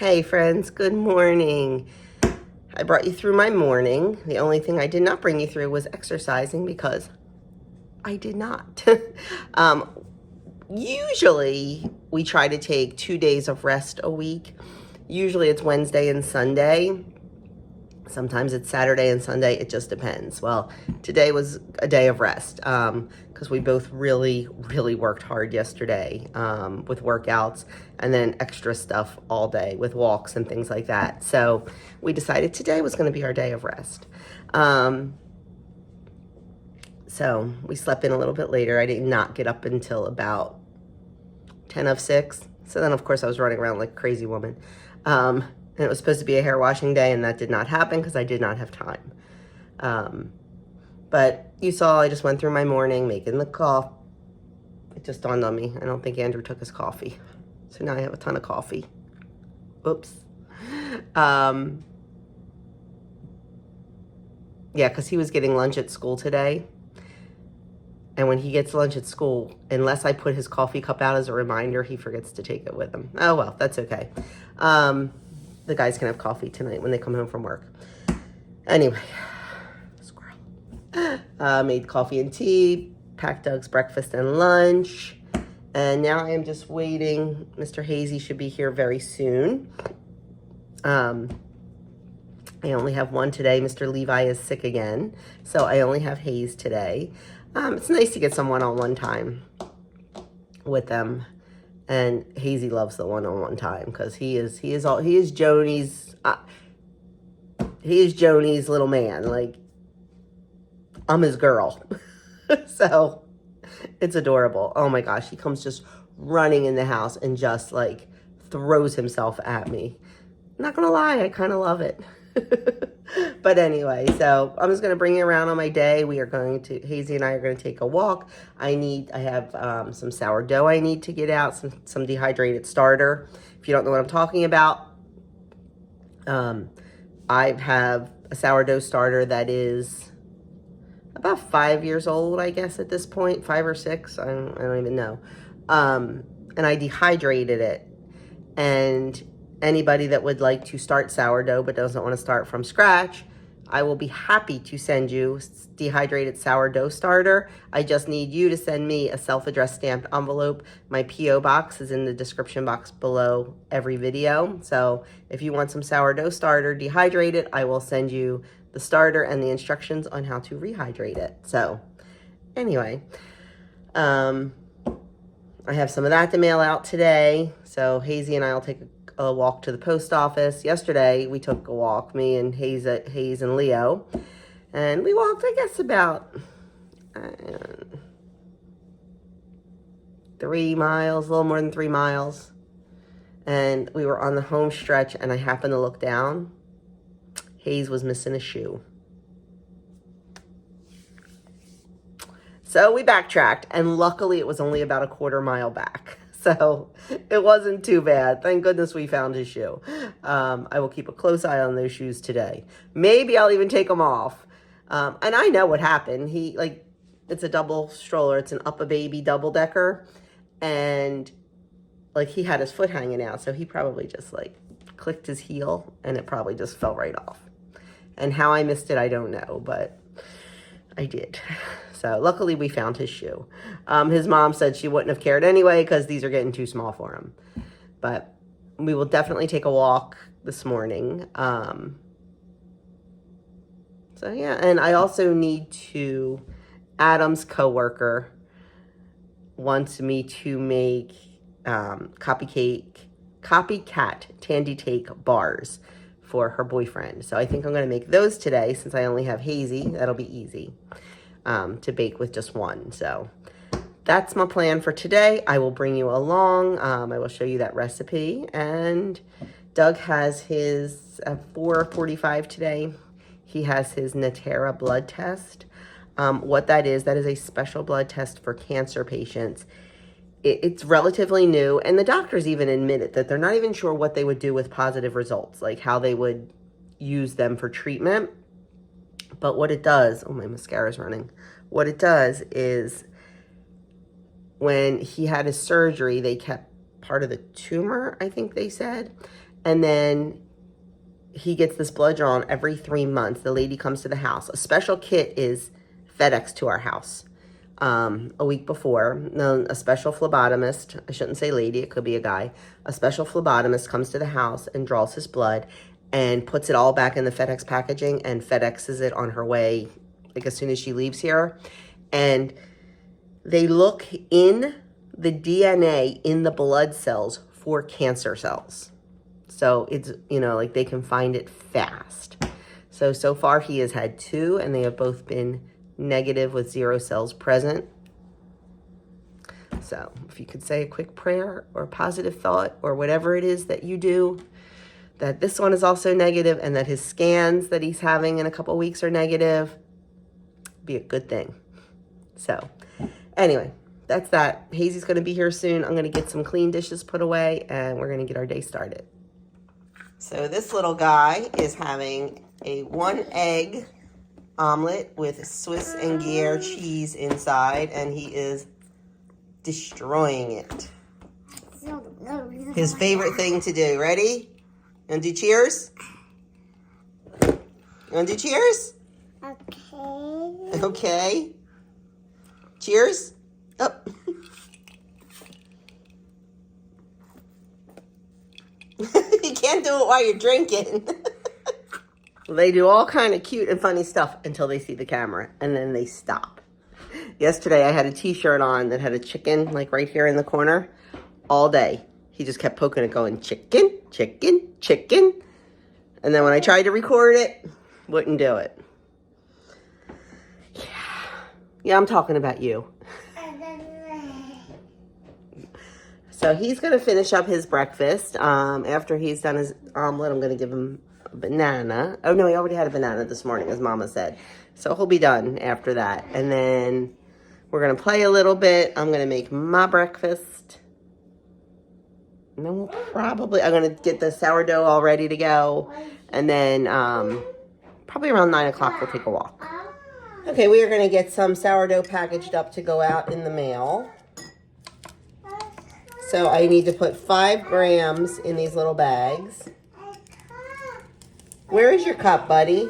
Hey friends, good morning. I brought you through my morning. The only thing I did not bring you through was exercising because I did not. Usually we try to take 2 days of rest a week. Usually it's Wednesday and Sunday. Sometimes it's Saturday and Sunday. It just depends. Well, today was a day of rest because we both really worked hard yesterday with workouts and then extra stuff all day with walks and things like that. So we decided today was going to be our day of rest. So we slept in a little bit later. I did not get up until about 10 of 6. So then, of course, I was running around like a crazy woman. And it was supposed to be a hair washing day, and that did not happen because I did not have time. But you saw I just went through my morning making the coffee. It just dawned on me. I don't think Andrew took his coffee. So now I have a ton of coffee. Oops. Yeah, because he was getting lunch at school today. And when he gets lunch at school, unless I put his coffee cup out as a reminder, he forgets to take it with him. Oh, well, that's okay. The guys can have coffee tonight when they come home from work. Anyway, squirrel. Made coffee and tea, packed Doug's breakfast and lunch. And now I am just waiting. Mr. Hazy should be here very soon. I only have one today. Mr. Levi is sick again. So I only have Haze today. It's nice to get some one-on-one time with them. And Hazy loves the one-on-one time because he is Joni's little man. Like, I'm his girl. So it's adorable. Oh my gosh, he comes just running in the house and just like throws himself at me. I'm not gonna lie, I kind of love it. But anyway, so I'm just going to bring you around on my day. Hazy and I are going to take a walk. I have some sourdough I need to get out, some dehydrated starter. If you don't know what I'm talking about, I have a sourdough starter that is about 5 years old, I guess, at this point, 5 or 6. I don't even know. And I dehydrated it. And anybody that would like to start sourdough but doesn't want to start from scratch, I will be happy to send you dehydrated sourdough starter. I just need you to send me a self-addressed stamped envelope. My P.O. box is in the description box below every video. So if you want some sourdough starter dehydrated, I will send you the starter and the instructions on how to rehydrate it. So anyway, I have some of that to mail out today. So Hazy and I will take a walk to the post office. Yesterday we took a walk, me and Haze and Leo, and we walked, I guess, about 3 miles, a little more than 3 miles. And we were on the home stretch, and I happened to look down. Haze was missing a shoe. So we backtracked, and luckily it was only about a 1/4 mile back. So it wasn't too bad. Thank goodness we found his shoe. I will keep a close eye on those shoes today. Maybe I'll even take them off. And I know what happened. It's a double stroller. It's an Up-A-Baby double-decker. And he had his foot hanging out. So he probably just clicked his heel and it probably just fell right off. And how I missed it, I don't know, but I did. So luckily we found his shoe. His mom said she wouldn't have cared anyway because these are getting too small for him. But we will definitely take a walk this morning. So yeah, and I also need to, Adam's coworker wants me to make Copycat Tandykakes bars for her boyfriend. So I think I'm going to make those today since I only have Hazy. That'll be easy to bake with just one. So that's my plan for today. I will bring you along. I will show you that recipe. And Doug has his, at 4:45 today, he has his Natera blood test. What that is a special blood test for cancer patients. It's relatively new, and the doctors even admitted that they're not even sure what they would do with positive results, like how they would use them for treatment. But what it does, oh, my mascara's running. What it does is when he had his surgery, they kept part of the tumor, I think they said, And then he gets this blood drawn every 3 months. The lady comes to the house. A special kit is FedEx to our house a week before. No, a special phlebotomist, I shouldn't say lady, it could be a guy. A special phlebotomist comes to the house and draws his blood and puts it all back in the FedEx packaging and FedExes it on her way, like as soon as she leaves here. And they look in the DNA in the blood cells for cancer cells. So it's, you know, like they can find it fast. So far he has had 2 and they have both been negative with 0 cells present. So if you could say a quick prayer or a positive thought or whatever it is that you do, that this one is also negative and that his scans that he's having in a couple weeks are negative, be a good thing. So anyway, that's that. Hazy's going to be here soon. I'm going to get some clean dishes put away and we're going to get our day started. So this little guy is having a 1-egg omelet with Swiss and Gruyere cheese inside, and he is destroying it. His favorite thing to do. Ready? You want to do cheers? You want to do cheers? Okay. Okay. Cheers. Oh. You can't do it while you're drinking. They do all kind of cute and funny stuff until they see the camera, and then they stop. Yesterday, I had a t-shirt on that had a chicken, like right here in the corner, all day. He just kept poking it, going, chicken, chicken, chicken. And then when I tried to record it, wouldn't do it. Yeah, I'm talking about you. So he's going to finish up his breakfast. After he's done his omelet, I'm going to give him a banana. Oh, no, he already had a banana this morning, as Mama said. So he'll be done after that. And then we're going to play a little bit. I'm going to make my breakfast. And then we'll probably, I'm going to get the sourdough all ready to go. And then probably around 9 o'clock, we'll take a walk. Okay, we are going to get some sourdough packaged up to go out in the mail. So I need to put 5 grams in these little bags. Where is your cup, buddy?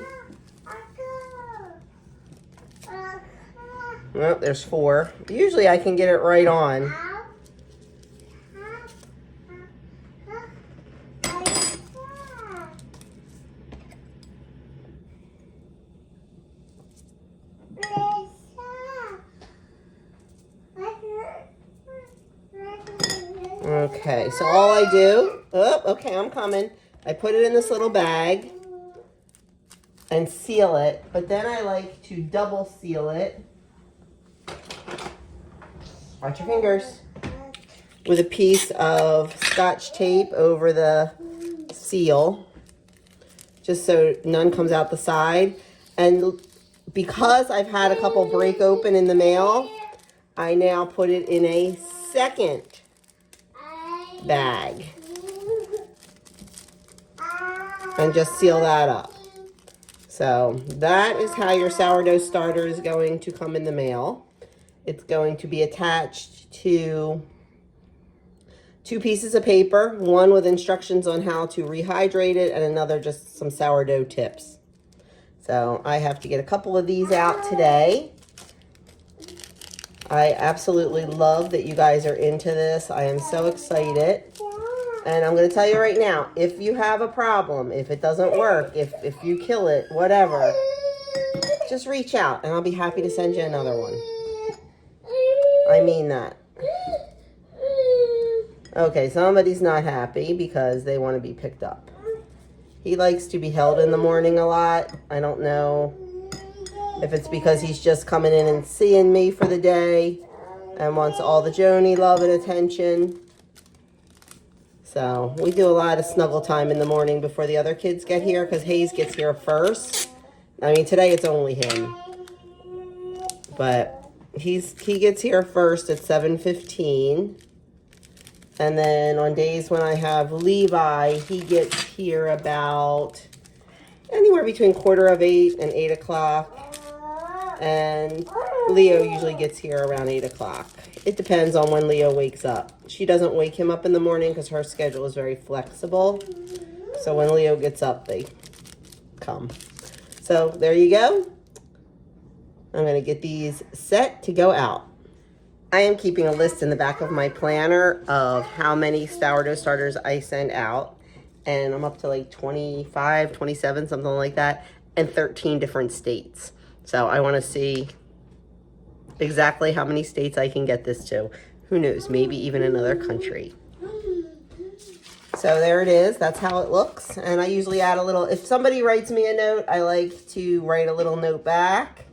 Well, there's 4. Usually I can get it right on. Okay, so all I do, okay, I'm coming. I put it in this little bag and seal it, but then I like to double seal it. Watch your fingers. With a piece of Scotch tape over the seal, just so none comes out the side. And because I've had a couple break open in the mail, I now put it in a second bag and just seal that up. So that is how your sourdough starter is going to come in the mail. It's going to be attached to 2 pieces of paper, one with instructions on how to rehydrate it and another just some sourdough tips. So I have to get a couple of these out today. I absolutely love that you guys are into this. I am so excited. And I'm going to tell you right now, if you have a problem, if it doesn't work, if you kill it, whatever, just reach out and I'll be happy to send you another one. I mean that. Okay, somebody's not happy because they want to be picked up. He likes to be held in the morning a lot. I don't know if it's because he's just coming in and seeing me for the day and wants all the Joni love and attention. So we do a lot of snuggle time in the morning before the other kids get here because Haze gets here first. I mean, today it's only him. But he gets here first at 7:15. And then on days when I have Levi, he gets here about anywhere between 7:45 and 8 o'clock. And Leo usually gets here around 8 o'clock. It depends on when Leo wakes up. She doesn't wake him up in the morning because her schedule is very flexible. So when Leo gets up, they come. So there you go. I'm going to get these set to go out. I am keeping a list in the back of my planner of how many sourdough starters I send out. And I'm up to like 25, 27, something like that, and 13 different states. So I want to see exactly how many states I can get this to. Who knows, maybe even another country. So there it is. That's how it looks. And I usually add a little, if somebody writes me a note, I like to write a little note back.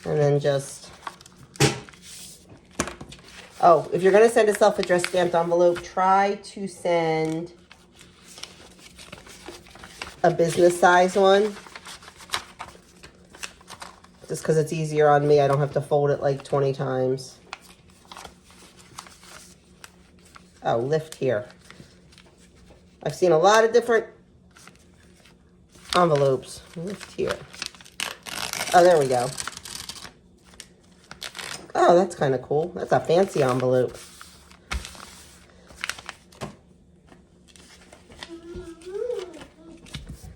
And then just, oh, if you're going to send a self-addressed stamped envelope, try to send a business size one. Just because it's easier on me. I don't have to fold it like 20 times. Oh, lift here. I've seen a lot of different envelopes. Lift here. Oh, there we go. Oh, that's kind of cool. That's a fancy envelope.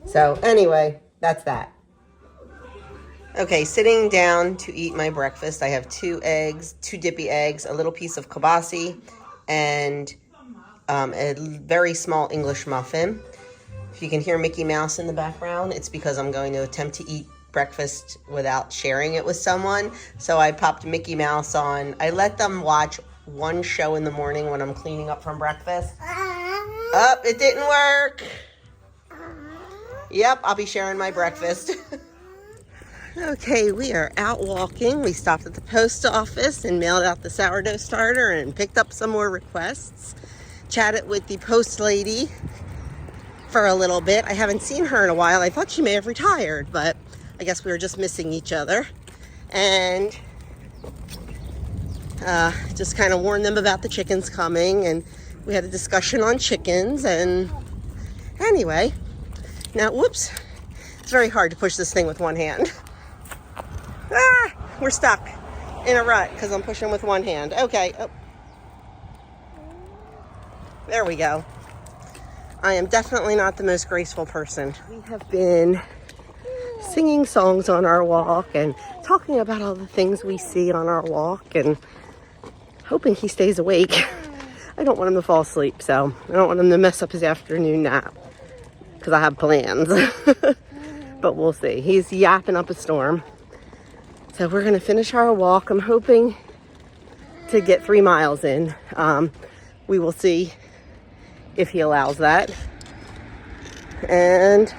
So anyway, that's that. Okay, sitting down to eat my breakfast. I have 2 eggs, 2 dippy eggs, a little piece of kielbasa, and a very small English muffin. If you can hear Mickey Mouse in the background, it's because I'm going to attempt to eat breakfast without sharing it with someone. So I popped Mickey Mouse on. I let them watch one show in the morning when I'm cleaning up from breakfast. Oh, it didn't work. Yep, I'll be sharing my breakfast. Okay, we are out walking. We stopped at the post office and mailed out the sourdough starter and picked up some more requests. Chatted with the post lady for a little bit. I haven't seen her in a while. I thought she may have retired, but I guess we were just missing each other. And just kind of warned them about the chickens coming, and we had a discussion on chickens. And anyway, now, whoops, it's very hard to push this thing with one hand. We're stuck in a rut because I'm pushing with one hand. Okay. Oh. There we go. I am definitely not the most graceful person. We have been singing songs on our walk and talking about all the things we see on our walk and hoping he stays awake. I don't want him to fall asleep, so I don't want him to mess up his afternoon nap because I have plans. But we'll see. He's yapping up a storm. So we're going to finish our walk. I'm hoping to get 3 miles in. We will see if he allows that. And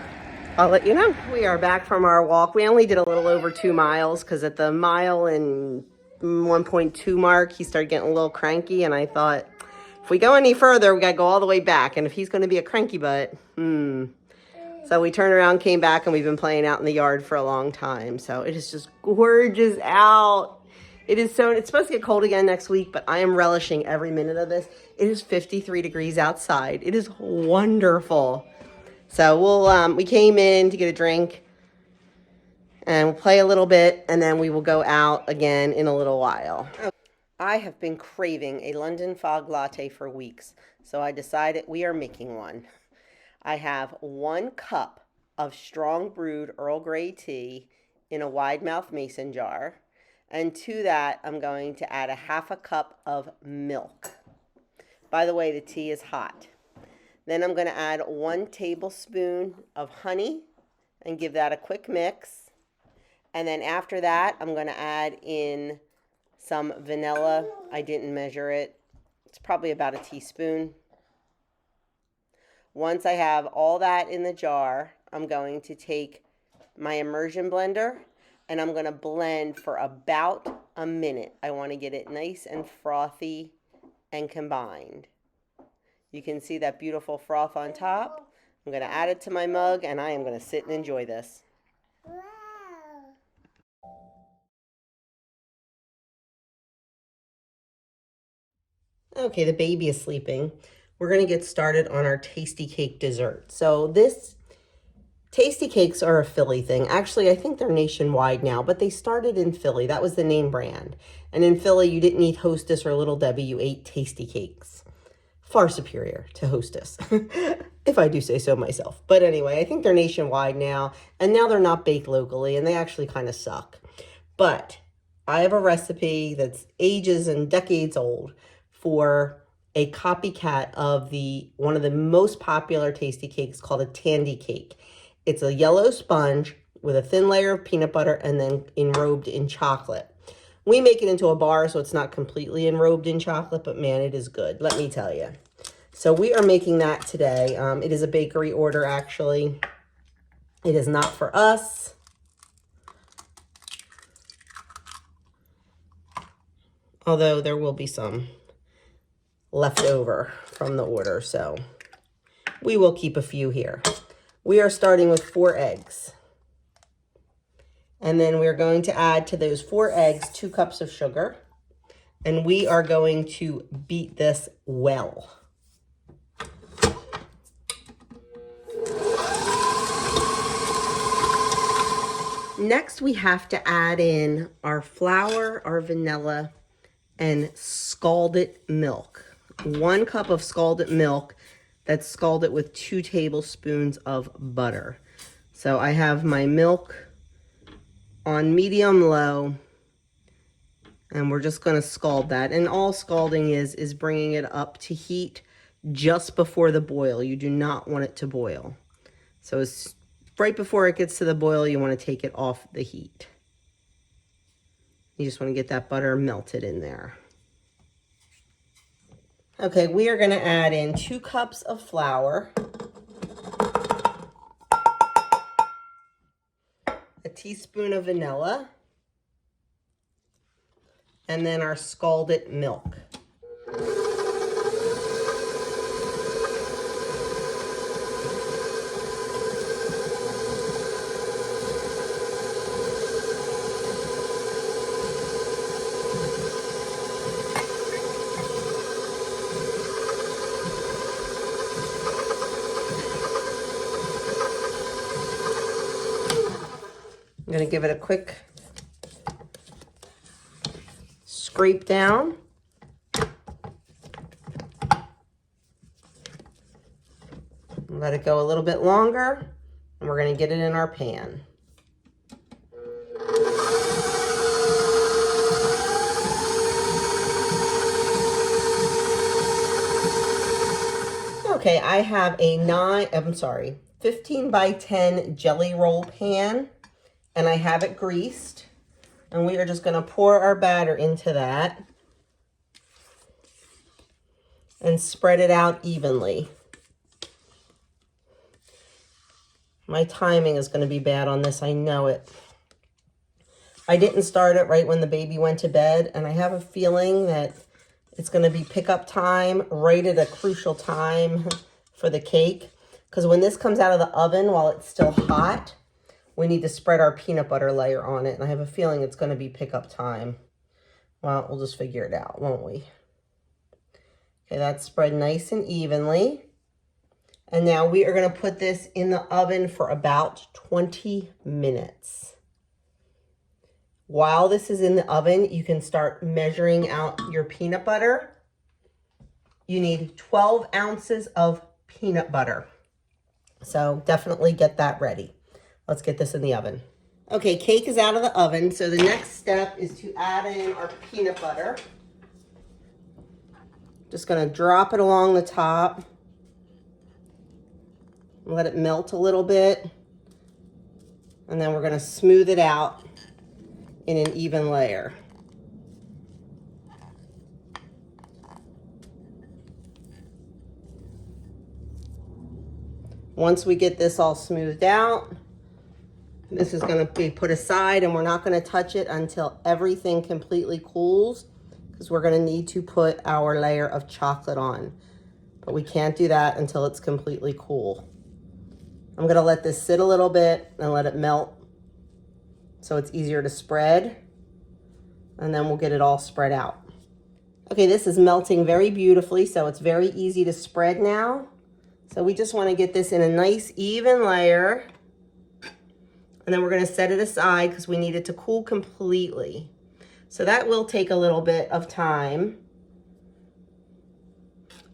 I'll let you know. We are back from our walk. We only did a little over 2 miles because at the mile and 1.2 mark, he started getting a little cranky. And I thought, if we go any further, we got to go all the way back. And if he's going to be a cranky butt, So we turned around, came back, and we've been playing out in the yard for a long time. So it is just gorgeous out. It is so, it's supposed to get cold again next week, but I am relishing every minute of this. It is 53 degrees outside. It is wonderful. So we came in to get a drink and we'll play a little bit, and then we will go out again in a little while. I have been craving a London fog latte for weeks, so I decided we are making one. I have 1 cup of strong brewed Earl Grey tea in a wide mouth mason jar. And to that, I'm going to add 1/2 cup of milk. By the way, the tea is hot. Then I'm going to add 1 tablespoon of honey and give that a quick mix. And then after that, I'm going to add in some vanilla. I didn't measure it. It's probably about a teaspoon. Once I have all that in the jar, I'm going to take my immersion blender and I'm going to blend for about a minute. I want to get it nice and frothy and combined. You can see that beautiful froth on top. I'm going to add it to my mug and I am going to sit and enjoy this. Okay, the baby is sleeping. we're going to get started on our Tandykake dessert. So this Tandykakes are a Philly thing. Actually, I think they're nationwide now, but they started in Philly. That was the name brand. And in Philly, you didn't eat Hostess or Little Debbie, you ate Tandykakes. Far superior to Hostess, if I do say so myself. But anyway, I think they're nationwide now, and now they're not baked locally, and they actually kind of suck. But I have a recipe that's ages and decades old for a copycat of one of the most popular Tandykakes called a Tandykake. It's a yellow sponge with a thin layer of peanut butter and then enrobed in chocolate. We make it into a bar, so it's not completely enrobed in chocolate, but man, it is good, let me tell you. So we are making that today. It is a bakery order, actually. It is not for us. Although there will be some left over from the order, so we will keep a few here. We are starting with 4 eggs. And then we're going to add to those 4 eggs 2 cups of sugar. And we are going to beat this well. Next, we have to add in our flour, our vanilla, and scalded milk. 1 cup of scalded milk that's scalded with 2 tablespoons of butter. So I have my milk on medium-low, and we're just going to scald that. And all scalding is bringing it up to heat just before the boil. You do not want it to boil. So it's right before it gets to the boil, you want to take it off the heat. You just want to get that butter melted in there. Okay, we are going to add in 2 cups of flour, a teaspoon of vanilla, and then our scalded milk. I'm going to give it a quick scrape down. Let it go a little bit longer, and we're going to get it in our pan. Okay, I have a 15 by 10 jelly roll pan, and I have it greased. And we are just going to pour our batter into that and spread it out evenly. My timing is going to be bad on this, I know it. I didn't start it right when the baby went to bed, and I have a feeling that it's going to be pickup time right at a crucial time for the cake. Because when this comes out of the oven while it's still hot, we need to spread our peanut butter layer on it, and I have a feeling it's going to be pickup time. Well, we'll just figure it out, won't we? Okay, that's spread nice and evenly. And now we are going to put this in the oven for about 20 minutes. While this is in the oven, you can start measuring out your peanut butter. You need 12 ounces of peanut butter. So definitely get that ready. Let's get this in the oven. Okay, cake is out of the oven, so the next step is to add in our peanut butter. Just gonna drop it along the top. Let it melt a little bit. And then we're gonna smooth it out in an even layer. Once we get this all smoothed out, this is going to be put aside, and we're not going to touch it until everything completely cools, because we're going to need to put our layer of chocolate on. But we can't do that until it's completely cool. I'm going to let this sit a little bit and let it melt so it's easier to spread, and then we'll get it all spread out. Okay, this is melting very beautifully, so it's very easy to spread now. So we just want to get this in a nice even layer. And then we're going to set it aside because we need it to cool completely. So that will take a little bit of time.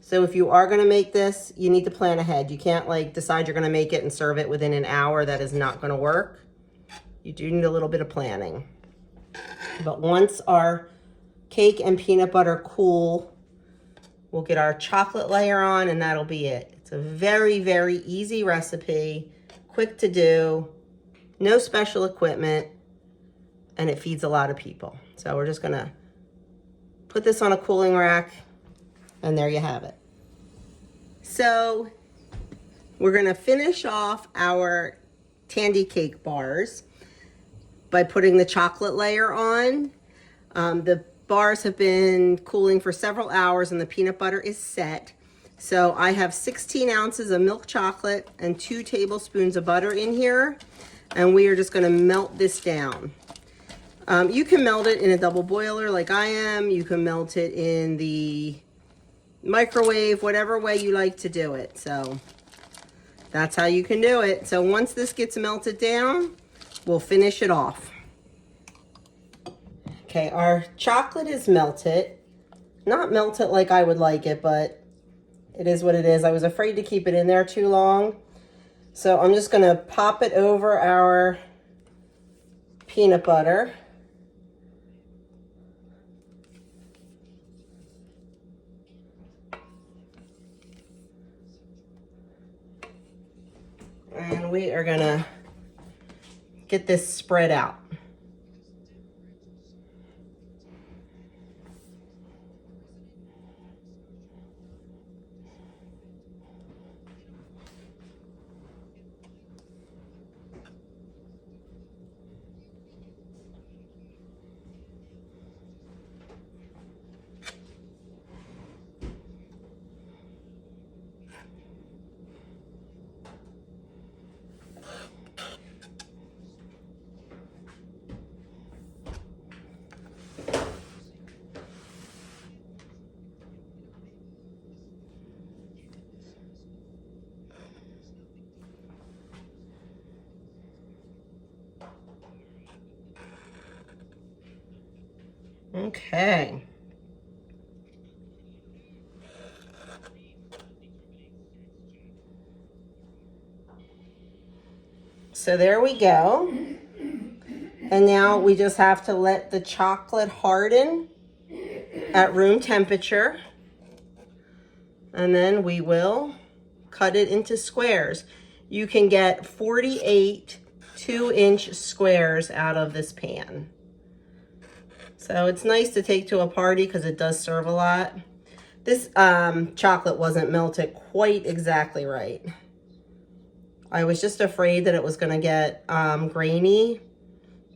So if you are going to make this, you need to plan ahead. You can't like decide you're going to make it and serve it within an hour. That is not going to work. You do need a little bit of planning. But once our cake and peanut butter cool, we'll get our chocolate layer on and that'll be it. It's a very, very easy recipe, quick to do, no special equipment, and it feeds a lot of people. So we're just gonna put this on a cooling rack and there you have it. So we're gonna finish off our Tandy cake bars by putting the chocolate layer on. The bars have been cooling for several hours and the peanut butter is set. So I have 16 ounces of milk chocolate and 2 tablespoons of butter in here. And we are just gonna melt this down. You can melt it in a double boiler like I am. You can melt it in the microwave, whatever way you like to do it. So that's how you can do it. So once this gets melted down, we'll finish it off. Okay, our chocolate is melted. Not melted like I would like it, but it is what it is. I was afraid to keep it in there too long. So I'm just gonna pop it over our peanut butter. And we are gonna get this spread out. Okay. So there we go. And now we just have to let the chocolate harden at room temperature. And then we will cut it into squares. You can get 48 2-inch squares out of this pan. So it's nice to take to a party because it does serve a lot. This chocolate wasn't melted quite exactly right. I was just afraid that it was gonna get grainy,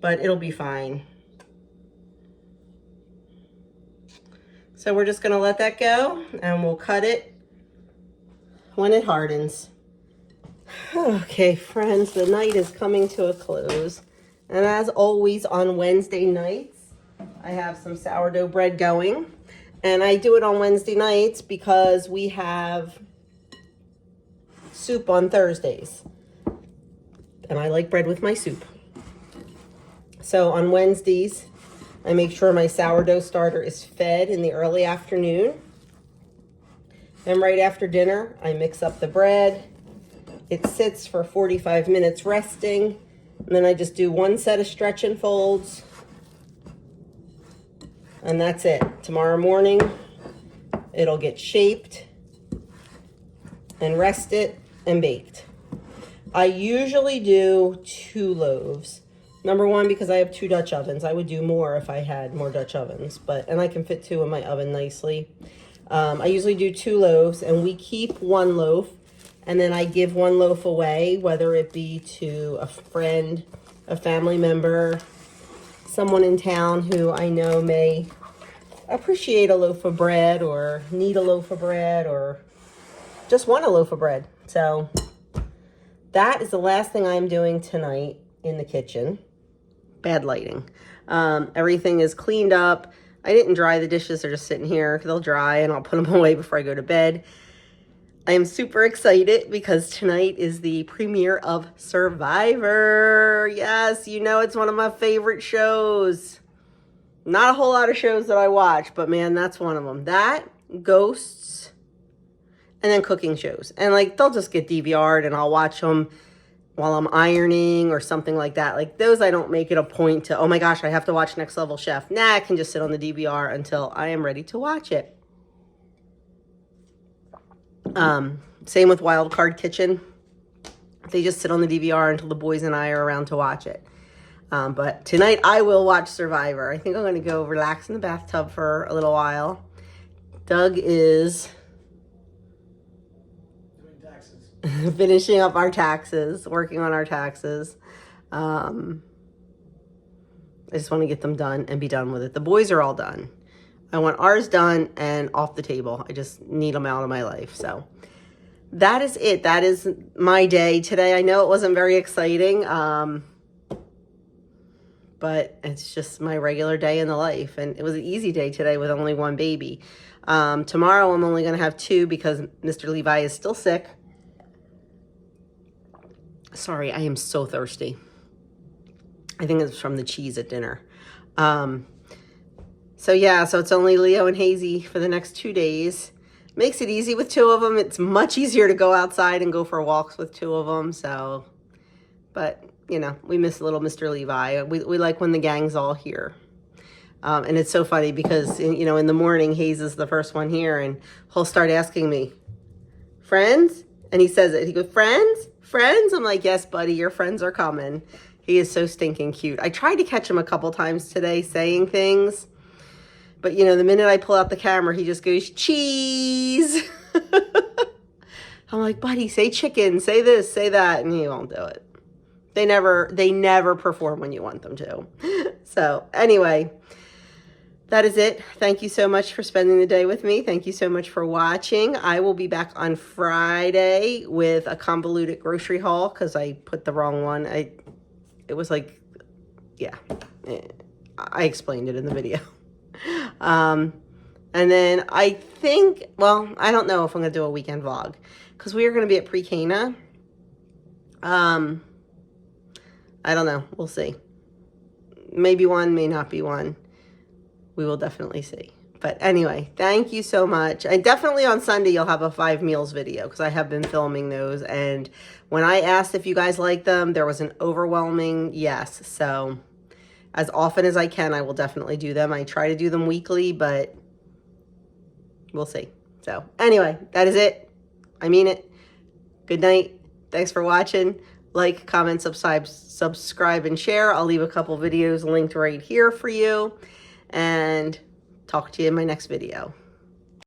but it'll be fine. So we're just gonna let that go and we'll cut it when it hardens. Okay, friends, the night is coming to a close. And as always on Wednesday nights, I have some sourdough bread going. And I do it on Wednesday nights because we have soup on Thursdays. And I like bread with my soup. So on Wednesdays, I make sure my sourdough starter is fed in the early afternoon. And right after dinner, I mix up the bread. It sits for 45 minutes resting. And then I just do one set of stretch and folds. And that's it. Tomorrow morning, it'll get shaped and rested and baked. I usually do 2 loaves. Number one, because I have 2 Dutch ovens. I would do more if I had more Dutch ovens, and I can fit 2 in my oven nicely. I usually do 2 loaves, and we keep 1 loaf, and then I give 1 loaf away, whether it be to a friend, a family member, someone in town who I know may appreciate a loaf of bread or need a loaf of bread or just want a loaf of bread. So that is the last thing I'm doing tonight in the kitchen. Bad lighting. Everything is cleaned up. I didn't dry the dishes. They're just sitting here. They'll dry and I'll put them away before I go to bed. I am super excited because tonight is the premiere of Survivor. Yes, you know it's one of my favorite shows. Not a whole lot of shows that I watch, but man, that's one of them. That, Ghosts, and then cooking shows. And like, they'll just get DVR'd and I'll watch them while I'm ironing or something like that. Like those, I don't make it a point to, oh my gosh, I have to watch Next Level Chef. Nah, I can just sit on the DVR until I am ready to watch it. Same with Wild Card Kitchen. They just sit on the DVR until the boys and I are around to watch it. But tonight I will watch Survivor. I think I'm going to go relax in the bathtub for a little while. Doug is doing taxes. Finishing up our taxes, working on our taxes. I just want to get them done and be done with it. The boys are all done. I want ours done and off the table. I just need them out of my life. So that is it. That is my day today. I know it wasn't very exciting. But it's just my regular day in the life. And it was an easy day today with only one baby. Tomorrow I'm only going to have 2 because Mr. Levi is still sick. Sorry, I am so thirsty. I think it's from the cheese at dinner. So yeah, so it's only Leo and Hazy for the next 2 days. Makes it easy with 2 of them. It's much easier to go outside and go for walks with 2 of them. So, but you know, we miss little Mr. Levi. We like when the gang's all here. And it's so funny because, you know, in the morning, Haze is the first one here, and he'll start asking me, friends? And he says it. He goes, friends? Friends? I'm like, yes, buddy, your friends are coming. He is so stinking cute. I tried to catch him a couple times today saying things. But, you know, the minute I pull out the camera, he just goes, cheese. I'm like, buddy, say chicken, say this, say that. And he won't do it. They never perform when you want them to. So anyway, that is it. Thank you so much for spending the day with me. Thank you so much for watching. I will be back on Friday with a convoluted grocery haul because I put the wrong one. It was like, yeah, I explained it in the video. And then I think, well, I don't know if I'm going to do a weekend vlog because we are going to be at Pre-Cana. I don't know. We'll see. Maybe one, may not be one. We will definitely see. But anyway, thank you so much. And definitely on Sunday, you'll have a 5 meals video because I have been filming those. And when I asked if you guys like them, there was an overwhelming yes. So as often as I can, I will definitely do them. I try to do them weekly, but we'll see. So anyway, that is it. I mean it. Good night. Thanks for watching. Like, comment, subscribe, and share. I'll leave a couple videos linked right here for you. And talk to you in my next video.